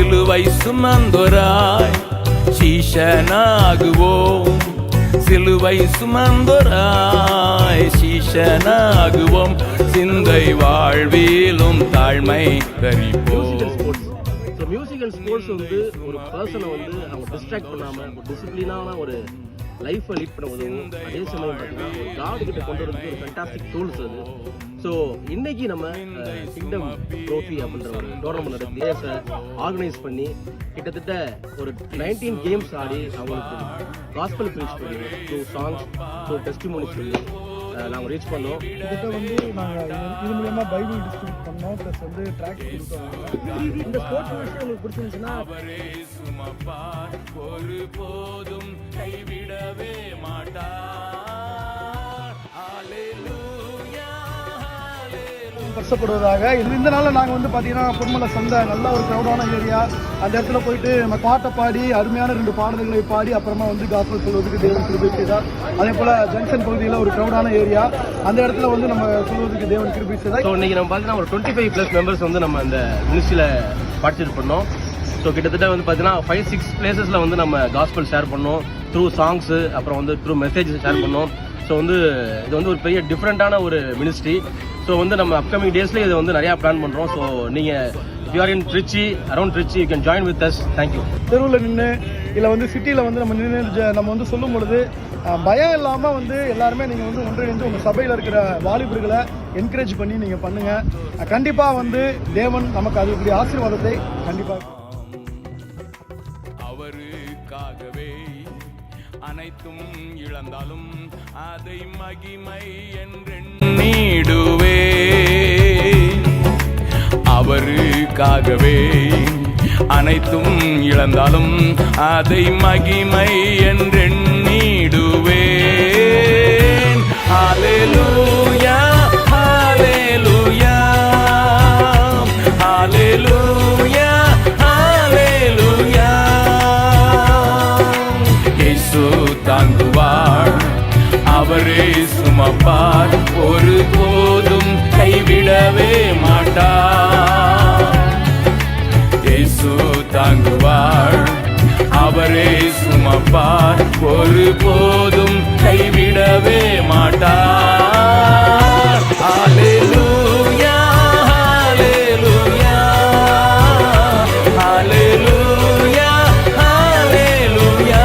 சிலுவை சுமந்தோராய் சீஷனாகுவோம். சிலுவை சுமந்தோராய் சீஷனாகுவோம். சிந்தை வாழ்விலும் தாழ்மை கரிப்போம். மியூசிக்கல் ஸ்போர்ட்ஸ் வந்து ஒரு பர்சனை வந்து அவங்க டிஸ்ட்ராக்ட் பண்ணாமல் ஒரு டிசிப்ளினான ஒரு லைஃப்பை லீட் பண்ண உதவும். அதே சமயம் பார்த்தீங்கன்னா ஒரு காடு கிட்ட கொண்டு வரதுக்கு ஒரு ஃபேண்டாஸ்டிக் டூல்ஸ் அது. ஸோ இன்னைக்கு நம்ம கிங்டம் ட்ரோஃபி அப்படின்ற ஒரு டோர்னமெண்ட் நடத்தி ஆர்கனைஸ் பண்ணி கிட்டத்தட்ட ஒரு 19 கேம்ஸ் ஆடி அவங்களுக்கு காஸ்பல் ப்ரீச் பண்ணி 2 சாங்ஸ் 2 டெஸ்டிமோனி சொல்லி நாங்கள் ரீச் பண்ணோம். கிட்டத்தட்ட வந்து நாங்கள் இது மூலமா பைபிள் டிஸ்ட்ரிபியூட் பண்ணோம். ப்ளஸ் வந்து ட்ராக் கொடுத்தோம். இந்த ஸ்போர்ட்ஸ் விஷயம் உங்களுக்கு பிடிச்சிருந்துச்சுன்னா ஒரு போதும் கைவிடவே வருஷப்படுவதாக. இந்த நாளில் நாங்கள் வந்து பார்த்தீங்கன்னா பொன்மலை சந்தை நல்ல ஒரு க்ரௌடான ஏரியா. அந்த இடத்துல போயிட்டு நம்ம பாட்டை பாடி அருமையான 2 பாடல்களை பாடி அப்புறமா வந்து காஸ்பல் சொல்வதற்கு தேவன் கிருபை செய்தார். அதே போல் ஜங்ஷன் பகுதியில் ஒரு க்ரௌடான ஏரியா. அந்த இடத்துல வந்து நம்ம சொல்வதற்கு தேவன் கிருபை செய்தார். ஸோ இன்னைக்கு நம்ம பார்த்தீங்கன்னா ஒரு 25+ மெம்பர்ஸ் வந்து நம்ம அந்த மினிஸ்ட்ரியில் பார்ட்டிசிபேட் பண்ணோம். ஸோ கிட்டத்தட்ட வந்து பார்த்தீங்கன்னா 5-6 பிளேசஸில் வந்து நம்ம காஸ்பல் ஷேர் பண்ணோம். த்ரூ சாங்ஸு அப்புறம் வந்து த்ரூ மெசேஜஸ் ஷேர் பண்ணோம். ஸோ வந்து இது வந்து ஒரு பெரிய டிஃப்ரெண்ட்டான ஒரு மினிஸ்ட்ரி. ஸோ வந்து நம்ம அப்கமிங் டேஸில் இதை வந்து நிறையா பிளான் பண்ணுறோம். ஸோ நீங்கள் you are in Trichy, around Trichy, you can join with us. Thank you. தெருவில் நின்று இல்லை வந்து சிட்டியில் வந்து நம்ம நின்று நம்ம வந்து சொல்லும் பொழுது பயம் இல்லாமல் வந்து எல்லாருமே நீங்கள் வந்து ஒன்றிணைந்து உங்கள் சபையில் இருக்கிற வாலிபர்களை என்கரேஜ் பண்ணி நீங்கள் பண்ணுங்கள். கண்டிப்பாக வந்து தேவன் நமக்கு அதுக்குரிய ஆசீர்வாதத்தை கண்டிப்பாக. அவருக்காகவே அனைத்தும் இழந்தாலும் அதை மகிமை என்றெண்ணிடுவே. அவருக்காகவே அனைத்தும் இழந்தாலும் அதை மகிமை என்றெண்ணிடுவேன். ஹல்லேலூயா ஹல்லேலூயா ஹல்லேலூயா ஹல்லேலூயா. இயேசு தாங்குவார், அவரே சுமப்பார், ஒரு போதும் கைவிடவே மாட்டார். இயேசு தாங்குவார், அவரே சுமப்பார், ஒரு போதும் கைவிடவே மாட்டார். ஹல்லேலூயா ஹல்லேலூயா ஹல்லேலூயா ஹல்லேலூயா.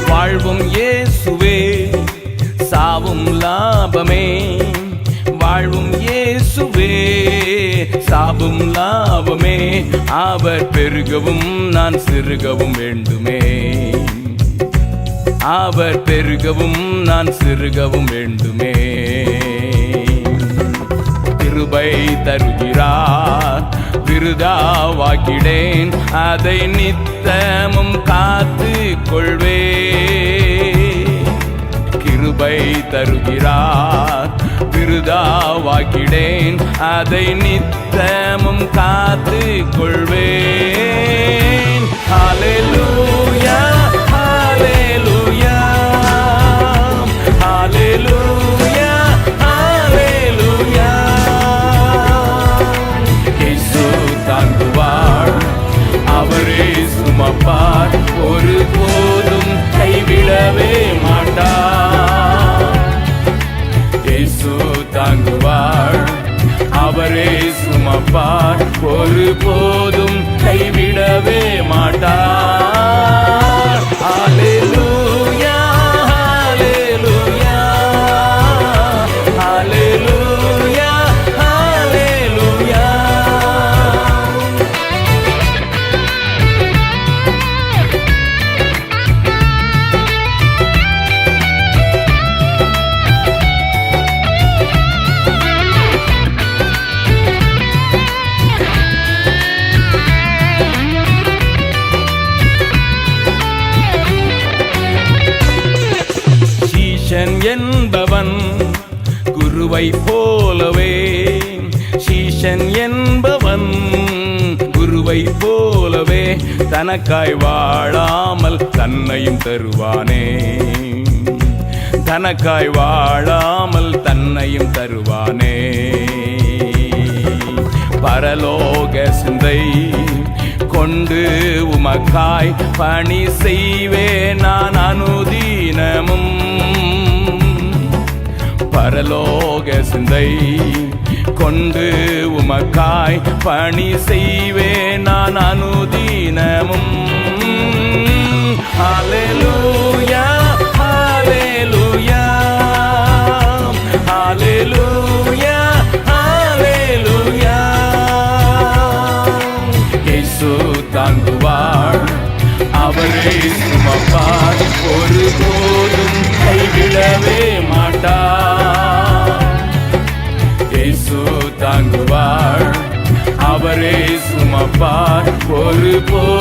வாழ்வும் இயேசுவே, சாவும் லாபமே. வாழ்வும் இயேசுவே, சாவும் லாபமே. அவர் பெருகவும் நான் சிறுகவும் வேண்டுமே. அவர் பெருகவும் நான் சிறுகவும் வேண்டுமே. கிருபை தருகிறார், விருதாவாக்கிடேன், அதை நித்தமும் காத்து கொள்வே. கிருபை தருகிறார், விருதாவாக்கிடேன், அதை நித்தமும் காத்து கொள்வேன். ஹல்லேலூயா ஹல்லேலூயா ஹல்லேலூயா ஹல்லேலூயா. இயேசு தாங்குவார், அவரே சுமப்பார், ஒரு போதும் கைவிடவே மாட்டார். இயேசு தாங்குவார், அவரே சுமப்பார், ஒரு போதும் கைவிடவே மாட்டார். ஹல்லேலூயா ஹல்லேலூயா ஹல்லேலூயா ஹல்லேலூயா. என்பவன் குருவை போலவே, சீஷன் என்பவன் குருவை போலவே தனக்காய் வாழாமல் தன்னையும் தருவானே, தனக்காய் வாழாமல் தன்னையும் தருவானே. பரலோக சிந்தை கொண்டு உமக்காய் பணி செய்வேன் நான் அனுதினமும். பரலோக சிந்தை கொண்டு உமக்காய் பணி செய்வேன் நான் அனுதினமும். ஹல்லேலூயா ஹல்லேலூயா ஹல்லேலூயா ஹல்லேலூயா. இயேசு தாங்குவார், அவரே சுமப்பார், ஒருபோதும் கைவிடவே மாட்டார். தாங்குவார், அவரே சுமப்பார், ஒருபோதும்